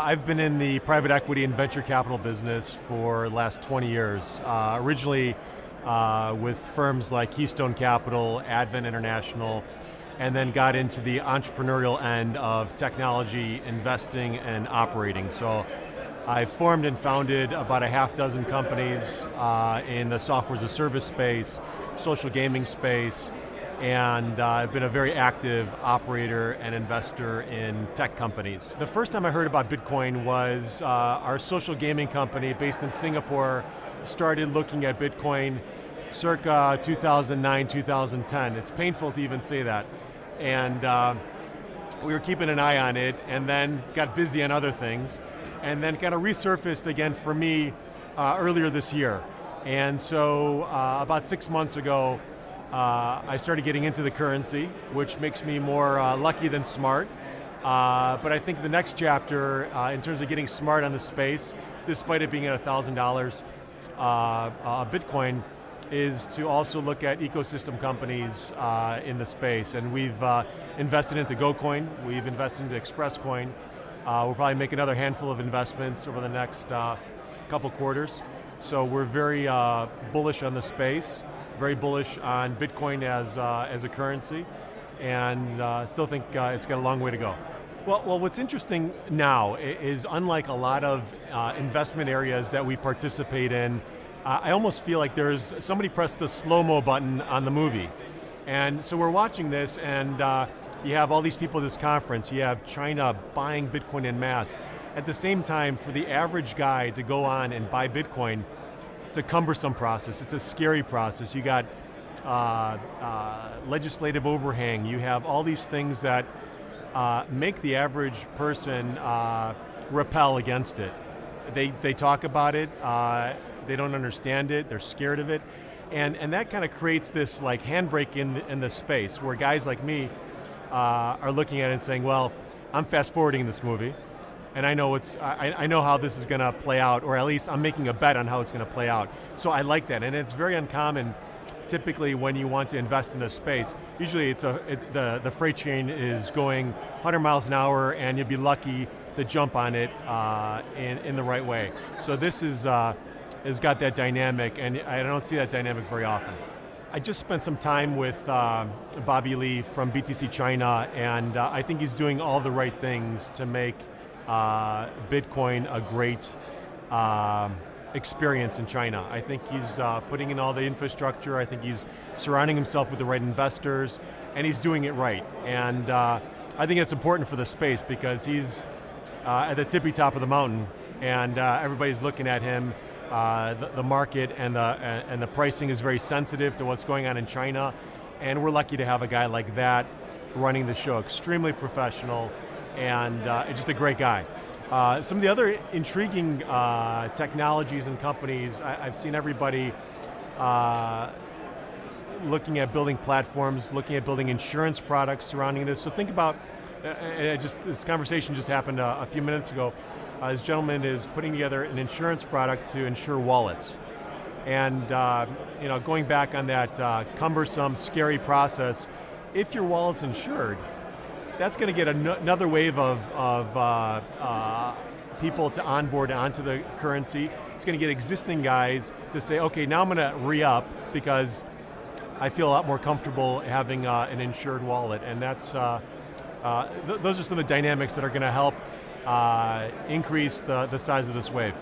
I've been in the private equity and venture capital business for the last 20 years. Originally with firms like Keystone Capital, Advent International, and then got into the entrepreneurial end of technology, investing, and operating. So I formed and founded about a half dozen companies in the software as a service space, social gaming space, and I've been a very active operator and investor in tech companies. The first time I heard about Bitcoin was our social gaming company based in Singapore started looking at Bitcoin circa 2009, 2010. It's painful to even say that. And we were keeping an eye on it and then got busy on other things and then kind of resurfaced again for me earlier this year. And so about 6 months ago, I started getting into the currency, which makes me more lucky than smart. But I think the next chapter, in terms of getting smart on the space, despite it being at $1,000 Bitcoin, is to also look at ecosystem companies in the space. And we've invested into GoCoin, we've invested into ExpressCoin. We'll probably make another handful of investments over the next couple quarters. So we're very bullish on the space. Very bullish on Bitcoin as a currency, and still think it's got a long way to go. Well, what's interesting now is unlike a lot of investment areas that we participate in, I almost feel like there's somebody pressed the slow-mo button on the movie. And so we're watching this, and you have all these people at this conference. You have China buying Bitcoin en masse. At the same time, for the average guy to go on and buy Bitcoin, it's a cumbersome process. It's a scary process. You got legislative overhang. You have all these things that make the average person repel against it. They talk about it. They don't understand it. They're scared of it, and that kind of creates this like handbrake in the space where guys like me are looking at it and saying, "Well, I'm fast forwarding this movie." And I know I know how this is going to play out, or at least I'm making a bet on how it's going to play out. So I like that, and it's very uncommon. Typically, when you want to invest in a space, usually the freight train is going 100 miles an hour, and you'll be lucky to jump on it in the right way. So this has got that dynamic, and I don't see that dynamic very often. I just spent some time with Bobby Lee from BTC China, and I think he's doing all the right things to make Bitcoin a great experience in China. I think he's putting in all the infrastructure. I think he's surrounding himself with the right investors, and he's doing it right. And I think it's important for the space because he's at the tippy top of the mountain, and everybody's looking at him. The market and the pricing is very sensitive to what's going on in China, and we're lucky to have a guy like that running the show. Extremely professional, and just a great guy. Some of the other intriguing technologies and companies, I've seen everybody looking at building platforms, looking at building insurance products surrounding this. So think about, this conversation just happened a few minutes ago. This gentleman is putting together an insurance product to insure wallets. And going back on that cumbersome, scary process, if your wallet's insured, that's going to get another wave of people to onboard onto the currency. It's going to get existing guys to say, okay, now I'm going to re-up because I feel a lot more comfortable having an insured wallet. And that's those are some of the dynamics that are going to help increase the size of this wave.